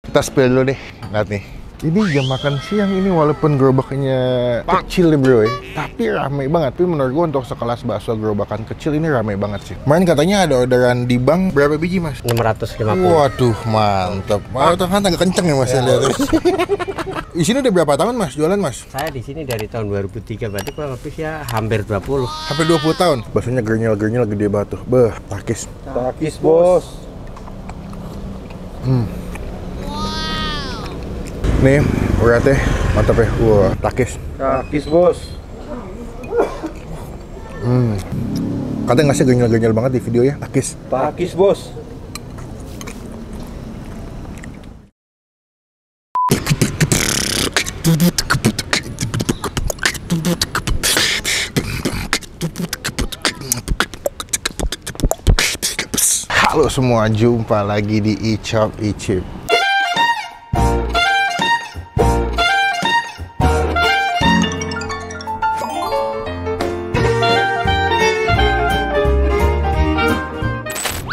Kita spill dulu deh, lihat nih. Ini jam makan siang ini walaupun gerobaknya kecil nih bro ya, tapi ramai banget. Tapi menurut gua untuk sekelas bakso gerobakan kecil ini ramai banget sih. Kemarin katanya ada orderan di bank berapa biji mas? 650. Waduh mantap. Wah kan agak kenceng ya mas ya lihat. Di sini udah berapa tahun mas jualan mas? Saya di sini dari tahun 2003, berarti kurang lebih ya hampir 20. Hampir 20 tahun. Baksonya gernyal-gernyal gede banget tuh. Beh, takis. Takis bos. Nih, urat teh, mantap ya. Wah, takis. Takis bos. Katanya nggak sih gernyal-gernyal banget di video ya, takis. Takis bos. Halo semua, jumpa lagi di Icop Icip.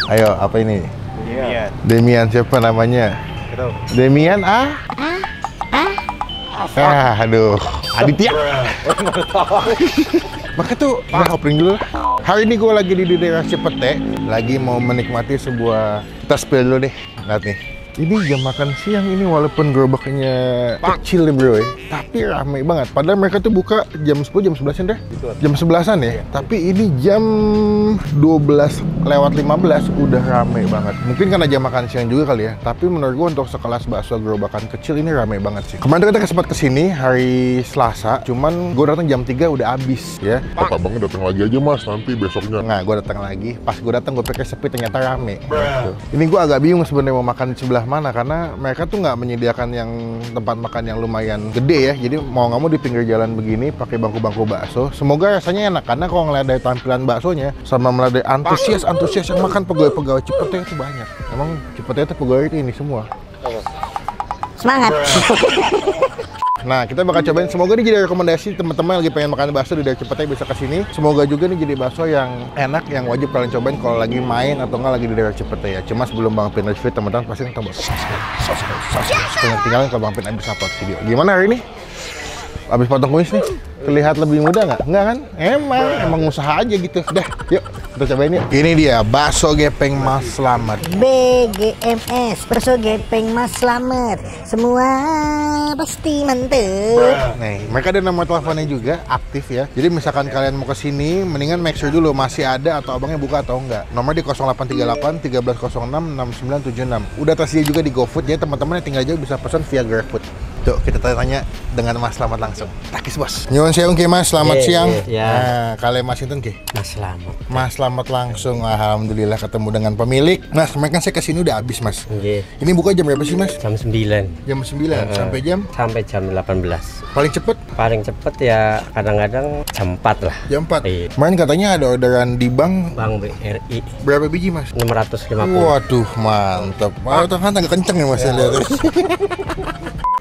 Ayo, apa ini? Iya. Demian siapa namanya? Demian aduh, Aditya. Maka tuh, opening dulu. Hari ini gue lagi di daerah Cipete, lagi mau menikmati sebuah. Kita spill dulu deh, lihat nih. Ini jam makan siang ini walaupun gerobaknya kecil nih bro ya, tapi ramai banget. Padahal mereka tuh buka jam 10, jam 11-an deh. Jam 11-an ya, tapi ini jam 12:15 udah ramai banget. Mungkin karena jam makan siang juga kali ya, tapi menurut gua untuk sekelas bakso gerobakan kecil ini ramai banget sih. Kemarin kita sempat kesini hari Selasa, cuman gua datang jam 3 udah habis ya. Apa abangnya datang lagi aja mas, nanti besoknya. Nah, gua datang lagi. Pas gua datang gua pikir sepi, ternyata rame. Gitu. Ini gua agak bingung sebenarnya mau makan di sebelah mana, karena mereka tuh nggak menyediakan yang tempat makan yang lumayan gede ya. Jadi mau nggak mau di pinggir jalan begini pakai bangku-bangku bakso. Semoga rasanya enak, karena kalau ngeliat dari tampilan baksonya sama melihat dari antusias yang makan pegawai-pegawai Cipete itu banyak. Emang Cipete itu pegawai itu ini semua. Semangat. Nah, kita bakal cobain. Semoga ini jadi rekomendasi teman-teman yang lagi pengen makan bakso di daerah Cipete bisa kesini. Semoga juga ini jadi bakso yang enak, yang wajib kalian cobain kalau lagi main atau nggak lagi di daerah Cipete ya. Cuma sebelum Bang Pin review, teman-teman pasti tombol subscribe. Tinggalin kalau Bang Pin habis upload video. Gimana hari ini? Abis potong kumis nih, terlihat lebih muda nggak? Nggak kan? Emang usaha aja gitu. Udah, yuk kita cobain yuk. Ini dia bakso gepeng Mas Slamet. BGMS, bakso gepeng Mas Slamet. Semua pasti mantep. Nih, mereka ada nomor teleponnya juga aktif ya. Jadi misalkan kalian mau ke sini, mendingan make sure dulu masih ada atau abangnya buka atau enggak. Nomor di 0838 1306 6976. Udah tersedia juga di GoFood, jadi teman-teman yang tinggal jauh bisa pesan via GoFood. Tuh, kita tanya dengan Mas Slamet langsung. Takis bos. Nyuwun sewu ki Mas, selamat siang. Nah, kalian Mas Inten ki? Mas Slamet. Mas Slamet langsung, alhamdulillah ketemu dengan pemilik. Mas, kemarin kan saya kesini udah habis Mas. Ini buka jam berapa sih Mas? Jam 9. Jam 9 sampai jam? Sampai jam 18. Paling cepet? Paling cepet ya kadang-kadang jam 4 lah. Jam 4? Iya. Kemarin katanya ada orderan di bank. Bank BRI. Berapa biji Mas? 650. Waduh, mantap. Wah, kan agak kenceng ya Mas ya lihat.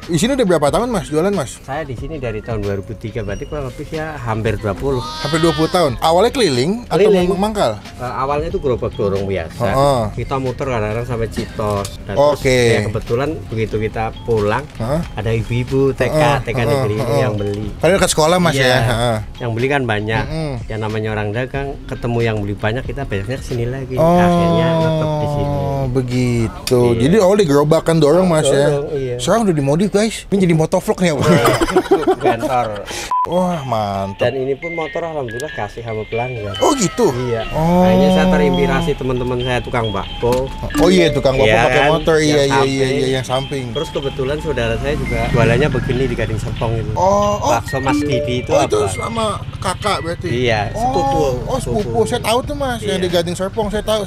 Di sini udah berapa tahun Mas jualan Mas? Saya di sini dari tahun 2003, berarti kurang lebih ya hampir 20. Hampir 20 tahun. Awalnya keliling atau memang mangkal? Awalnya itu gerobak dorong biasa. Kita muter kadang-kadang sampai Citos. Dan terus ya kebetulan begitu kita pulang, ada ibu-ibu TK negeri yang beli. Kalian dekat sekolah Mas ya? Yang beli kan banyak. Yang namanya orang dagang, ketemu yang beli banyak, kita biasanya kesini lagi. Akhirnya tetap di sini. Begitu. Jadi awalnya gerobakan dorong Mas ya? Iya. Sekarang udah dimodif guys. Ini jadi motovlog nih ya. Kantor. Wah mantap. Dan ini pun motor alhamdulillah kasih sama pelanggan. Oh gitu? Iya. Akhirnya saya terinspirasi teman-teman saya tukang bakso. Oh iya, tukang bakso pakai kan? motor. Iya Samping. yang samping. Terus kebetulan saudara saya juga jualannya begini di Gading Serpong itu. Bakso Mas Didi itu itu apa? sama kakak berarti? Iya, sepupu. Sepupu. Saya tahu tuh Mas, yang di Gading Serpong. Saya tahu.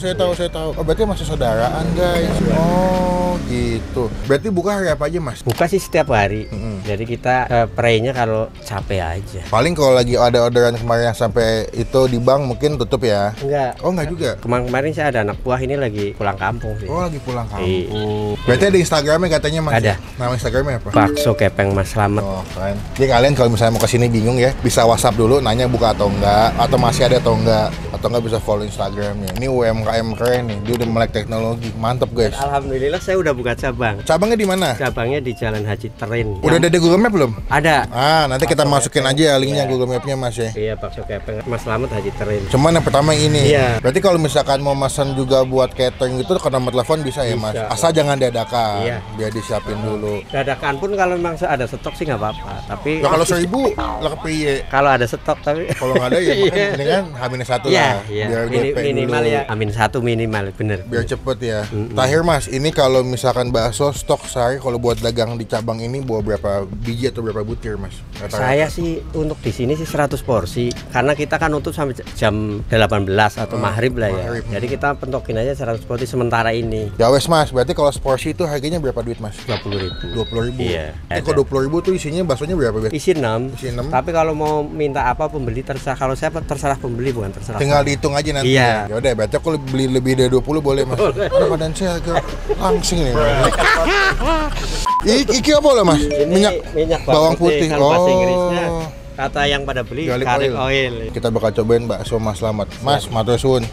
Oh, berarti masih saudaraan guys. Oh gitu. Berarti buka hari apa aja Mas? Buka sih setiap hari. Jadi kita praynya kalau capek aja. Paling kalau lagi ada orderan kemarin yang sampai itu di bank mungkin tutup ya? Enggak. Oh enggak juga? Kemarin saya ada anak buah ini lagi pulang kampung sih. Oh lagi pulang kampung. Berarti ada Instagramnya katanya Mas? Ada. Nama Instagramnya apa? Bakso Gepeng Mas Slamet. Oh keren. Jadi kalian kalau misalnya mau kesini bingung ya, bisa WhatsApp dulu nanya buka atau enggak, atau masih ada atau enggak bisa follow Instagramnya. Ini UMKM keren nih, dia udah melek teknologi, mantep guys. Alhamdulillah saya udah buka cabang. Cabangnya di mana? Cabangnya di Jalan Haji Terin. Udah ada di Google Map belum? Ada. Nanti kita masukin aja linknya Google Mapnya Mas ya. Iya, Bakso Gepeng Mas Slamet Haji Terin. Cuman yang pertama ini. Iya. Berarti kalau misalkan mau pesan juga buat catering gitu ke nomor telepon bisa ya Mas? Bisa. Asal jangan dadakan. Iya. Biar disiapin dulu. Dadakan pun kalau memang ada stok sih nggak apa-apa. Tapi Ya kalau 1000 lah kepiye. kalau ada stok tapi Kalau nggak ada ya Iya. mendingan H-1 Iya, lah. iya. Biar DP Minimal dulu. ya. Amin 1 minimal, bener. Biar cepet ya. Terakhir Mas, ini kalau misalkan bakso stok sehari kalau buat dagang di cabang ini bawa berapa biji atau berapa butir Mas? Rata-rata. Saya sih untuk di sini sih 100 porsi karena kita kan nutup sampai jam 18 atau maghrib lah ya. maghrib. Jadi kita pentokin aja 100 porsi sementara ini. Ya wes Mas, berarti kalau seporsi itu harganya berapa duit Mas? 20.000. 20.000. Iya. Kalau 20.000 tuh isinya baksonya berapa biasa? Isi 6. Isi 6. Tapi kalau mau minta apa pembeli terserah. Kalau saya terserah pembeli bukan terserah. Tinggal dihitung aja nanti. Iya. Ya udah, berarti aku beli lebih dari 20 boleh Mas. Karena badan saya agak langsing nih. Iki apa loh Mas? Ini minyak bawang putih. Kalau bahasa Inggrisnya kata yang pada beli Garlic garlic oil. oil. Kita bakal cobain bakso Mas Slamet. Mas, matur suwun.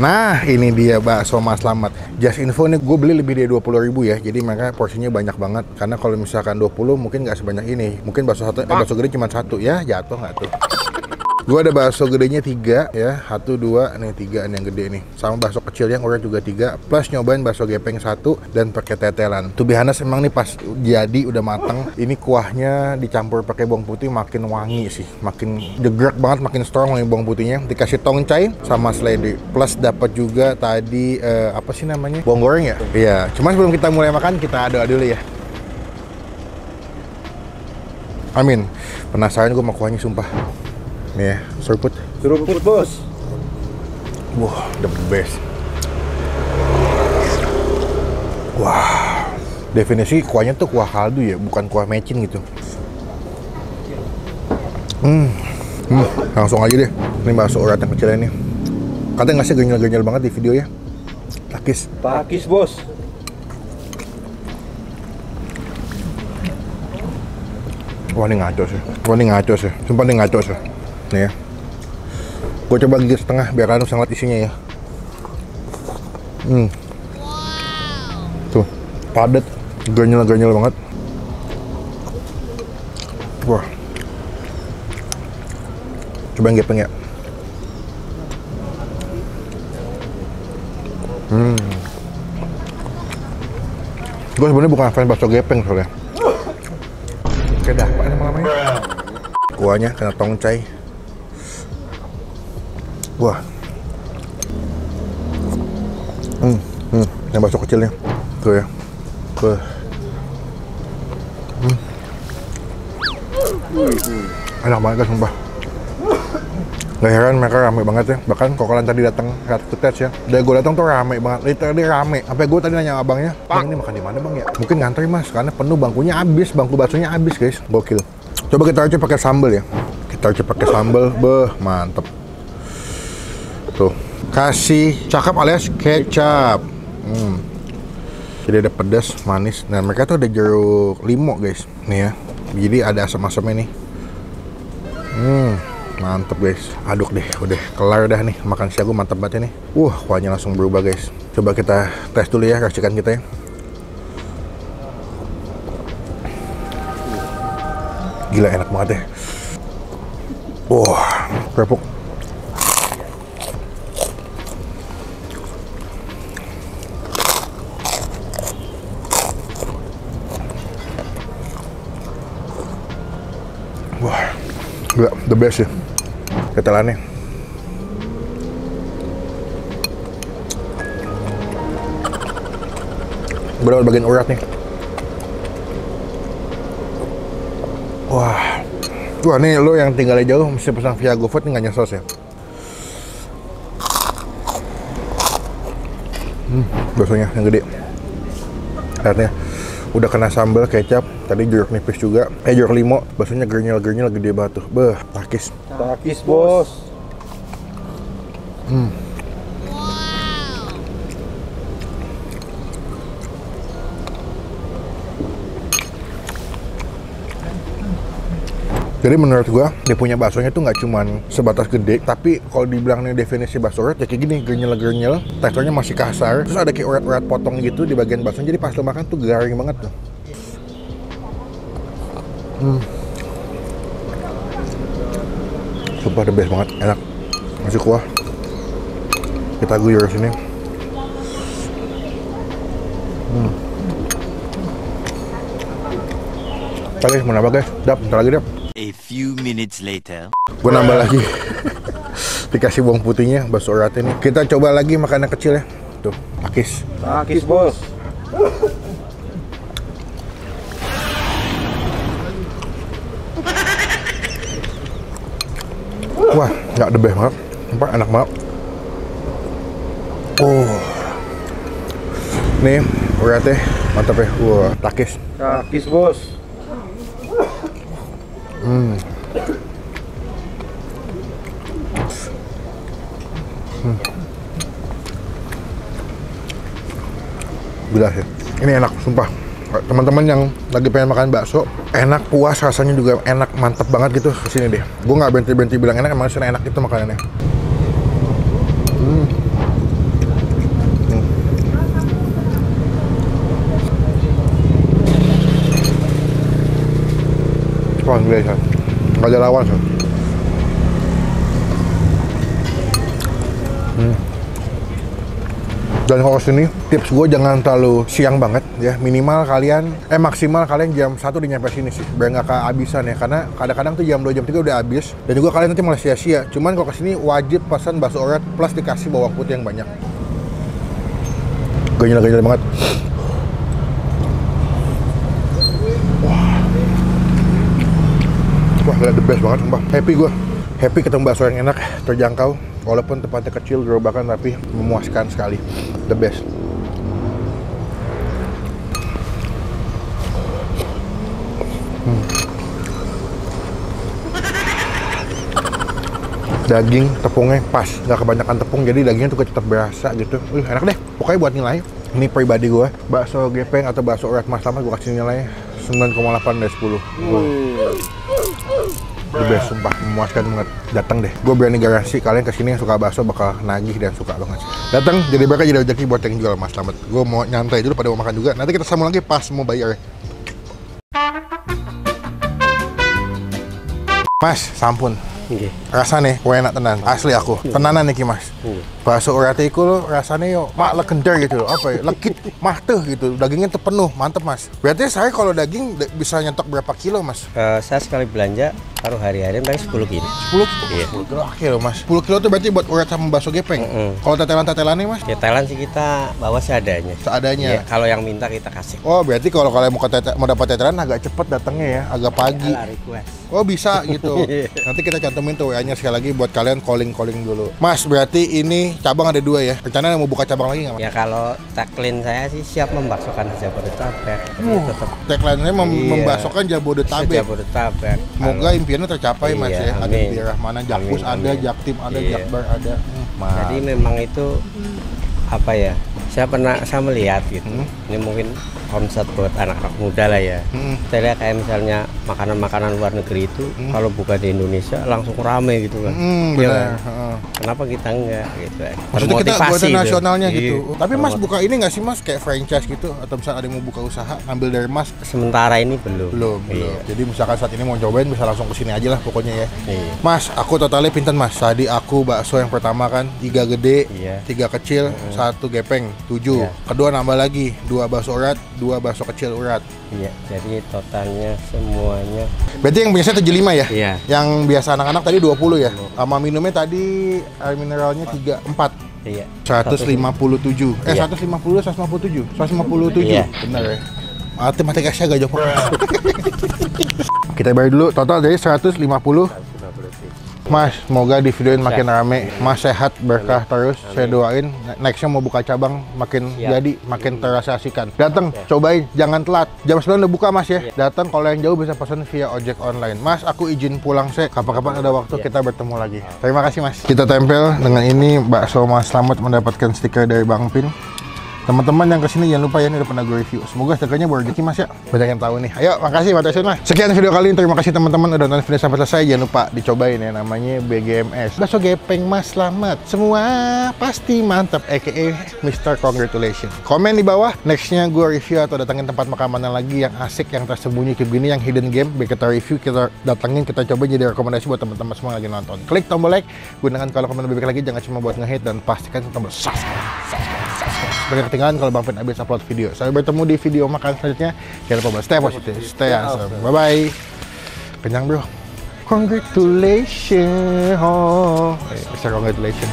Nah, ini dia bakso Mas Slamet. Just info nih, gue beli lebih dari 20.000 ya. Jadi makanya porsinya banyak banget. Karena kalau misalkan 20 mungkin nggak sebanyak ini. Mungkin bakso gede cuma satu ya, jatuh nggak tuh? Gue ada bakso gedenya 3 ya, 1, 2, nih 3 yang gede nih. Sama bakso kecil yang ukuran juga 3. Plus nyobain bakso gepeng 1 dan pakai tetelan. To be honest, emang nih pas jadi udah mateng, ini kuahnya dicampur pakai bawang putih makin wangi sih, makin degrek banget, makin strong wangi bawang putihnya. Dikasih tongcai sama seledri. Plus dapat juga tadi apa sih namanya? Bawang goreng ya? Iya. Cuma sebelum kita mulai makan, kita aduk dulu ya. Amin. Penasaran gue sama kuahnya sumpah. Nih ya, seruput. Seruput bos. Wah, the best. Wah, definisi kuahnya tuh kuah kaldu ya, bukan kuah mecin gitu. Langsung aja deh. Ini bakso urat yang kecil ini. Katanya nggak sih genyal-genyal banget di video ya. Takis. Takis bos. Wah ini ngaco sih. Sumpah ini ngaco sih. Nih ya. Gue coba gigit setengah biar kalian bisa ngeliat isinya ya. Tuh, padat, ganyel banget. Wah. Coba yang gepeng ya. Gue sebenarnya bukan fans bakso gepeng soalnya. Kayak dah, apa namanya? Kuahnya kena tongcai. Wah. Yang bakso kecilnya. Tuh ya. Tuh. Enak banget guys, sumpah. Gak heran mereka rame banget ya. Bahkan kok kalian tadi datang ke tes ya. Dari gue datang tuh rame banget, literally rame. Sampai gue tadi nanya abangnya, "Bang, ini makan di mana bang ya?" Mungkin ngantri mas, karena penuh, bangkunya habis, bangku baksonya habis guys. Gokil. Coba kita racik pakai sambal ya. Kita racik pakai sambal, beh, mantep. Tuh, kasih cakap alias kecap. Jadi ada pedas, manis. Nah mereka tuh ada jeruk limau guys. Nih ya. Jadi ada asam-asamnya nih. Mantep guys. Aduk deh, udah kelar dah nih. Makan siang gue mantep banget nih. Kuahnya langsung berubah guys. Coba kita tes dulu ya racikan kita ya. Gila enak banget ya. Kerupuk. Wah, gila, the best ya. Ketelannya. Benar bagian urat nih. Wah. Wah, nih lo yang tinggalnya jauh mesti pesan via GoFood nih nggak nyesel ya. Baksonya yang gede. Lihatnya. Udah kena sambal, kecap, tadi jeruk nipis juga. Jeruk limo, baksonya gernyel-gernyel gede banget tuh. Beh, takis. Takis, Bos. Jadi menurut gua, dia punya baksonya tuh nggak cuman sebatas gede, tapi kalau dibilang nih definisi bakso urat ya kayak gini, gernyel-gernyel, teksturnya masih kasar, terus ada kayak urat-urat potong gitu di bagian baksonya, jadi pas lo makan tuh garing banget tuh. Sumpah the best banget, enak, masih kuah. Kita guyur sini. Oke, mau nambah guys, dap, bentar lagi dap. A few minutes later. Gue nambah lagi. Dikasih bawang putihnya, bakso urat ini. Kita coba lagi makanan kecil ya. Tuh, takis. Takis, Bos. Wah, nggak the best banget. Nampak enak banget. Oh. Nih, uratnya mantap ya. Wah, takis. Takis, Bos. Gila sih. Ini enak, sumpah. Teman-teman yang lagi pengen makan bakso, enak, puas, rasanya juga enak, mantep banget gitu, kesini deh. Gue nggak berhenti-berhenti bilang enak, emang enak itu makanannya. Wah, gila ya. Nggak ada lawan sih. Dan kalau sini tips gue jangan terlalu siang banget ya, minimal kalian maksimal kalian jam 1 udah nyampe sini sih biar nggak kehabisan ya, karena kadang-kadang tuh jam 2 jam 3 udah habis dan juga kalian nanti malah sia-sia. Cuman kalau kesini wajib pesan bakso urat plus dikasih bawang putih yang banyak. Ganyal-ganyal banget. Wah, the best banget sumpah. Happy gue. Happy ketemu bakso yang enak, terjangkau, walaupun tempatnya kecil, gerobakan, tapi memuaskan sekali. The best. Daging, tepungnya pas, nggak kebanyakan tepung, jadi dagingnya tuh tetap berasa gitu. Enak deh, pokoknya buat nilai. Ini pribadi gue, bakso gepeng atau bakso urat Mas Slamet gue kasih nilai 9,8 dari 10. The best, sumpah, memuaskan banget. Datang deh, gue berani garansi kalian kesini yang suka bakso bakal nagih dan suka banget. Datang, jadi berkah, jadi rezeki buat yang jual Mas Slamet. Gue mau nyantai dulu pada mau makan juga. Nanti kita sambung lagi pas mau bayar. Mas, sampun. Nggih. Rasanya kue enak tenan, asli aku. Tenanan nih Mas. Bakso urat iku lo rasanya yo mak legendar gitu loh, apa ya? Legit, mah tuh gitu. Dagingnya tuh penuh, mantep Mas. Berarti saya kalau daging bisa nyetok berapa kilo Mas? Saya sekali belanja taruh hari-hari paling 10 kilo. 10 kilo? Iya. 10 kilo oke loh Mas. 10 kilo tuh berarti buat urat sama bakso gepeng? Kalau tetelan-tetelannya Mas? Ya Thailand sih kita bawa seadanya. Seadanya? Ya, kalau yang minta kita kasih. Oh berarti kalau kalian mau dapat tetelan agak cepet datangnya ya, agak pagi. Request. Oh bisa gitu. Nanti kita cantumin tuh WA-nya sekali lagi buat kalian calling dulu. Mas berarti ini cabang ada 2 ya? Rencana mau buka cabang lagi nggak Mas? Ya kalau tagline saya sih siap membaksokan Jabodetabek. Tetap Tagline-nya membaksokan Jabodetabek. Jabodetabek. Semoga impiannya tercapai Mas Iya, ya. Ada amin. di daerah mana, Jakpus Amin, ada, amin. Jaktim ada, Iya. Jakbar ada. Jadi memang itu apa ya? Saya melihat gitu. Ini mungkin konsep buat anak-anak muda lah ya. Saya lihat kayak misalnya makanan-makanan luar negeri itu kalau buka di Indonesia langsung rame gitu kan. Iya Benar. kan? Heeh. Kenapa kita enggak gitu kan? Maksudnya kita buatan itu. nasionalnya gitu. Iya. Tapi Mas buka ini nggak sih Mas kayak franchise gitu atau misalnya ada yang mau buka usaha ngambil dari Mas? Sementara ini belum. Belum. Iya. Jadi misalkan saat ini mau cobain bisa langsung ke sini aja lah pokoknya ya. Iya. Mas, aku totalnya pinten Mas. Tadi aku bakso yang pertama kan 3 gede, Iya. 3 kecil, 1 gepeng, 7. Iya. Kedua nambah lagi 2 bakso urat, 2 bakso kecil urat. Iya, jadi totalnya semuanya. Berarti yang biasa 75 ya? Iya. Yang biasa anak-anak tadi 20 ya? Sama minumnya tadi air mineralnya 4. Iya. 157. Iya. 150, 157. 157. Iya. Benar ya. Matematika saya gak jauh. Kita bayar dulu total dari 150. Mas, semoga di videoin makin rame. Mas sehat, berkah terus. Saya doain nextnya mau buka cabang makin jadi, makin terrealisasikan. Datang, cobain, jangan telat. Jam 9 udah buka Mas ya. Datang, kalau yang jauh bisa pesan via ojek online. Mas, aku izin pulang kapan-kapan ada waktu kita bertemu lagi. Terima kasih Mas. Kita tempel dengan ini bakso Mas Slamet mendapatkan stiker dari Bang Pin. Teman-teman yang kesini jangan lupa ya, ini udah pernah gue review. Semoga stikernya baru rezeki Mas ya. Banyak yang tahu nih. Ayo, makasih Mas Mas. Sekian video kali ini. Terima kasih teman-teman udah nonton video sampai selesai. Jangan lupa dicobain ya, namanya BGMS. Bakso gepeng Mas Slamet. Semua pasti mantap. AKA Mr. Congratulations. Komen di bawah. Nextnya gue review atau datangin tempat makan mana lagi yang asik, yang tersembunyi kayak gini, yang hidden game. Biar kita review, kita datangin, kita coba jadi rekomendasi buat teman-teman semua yang lagi nonton. Klik tombol like. Gunakan kalau komen lebih baik lagi. Jangan cuma buat nge-hate dan pastikan tombol subscribe. Supaya ketinggalan kalau Bang Pin habis upload video. Sampai bertemu di video makan selanjutnya. Jangan lupa stay positif, stay awesome. Bye-bye. Kenyang bro. Congratulations. Bisa congratulations.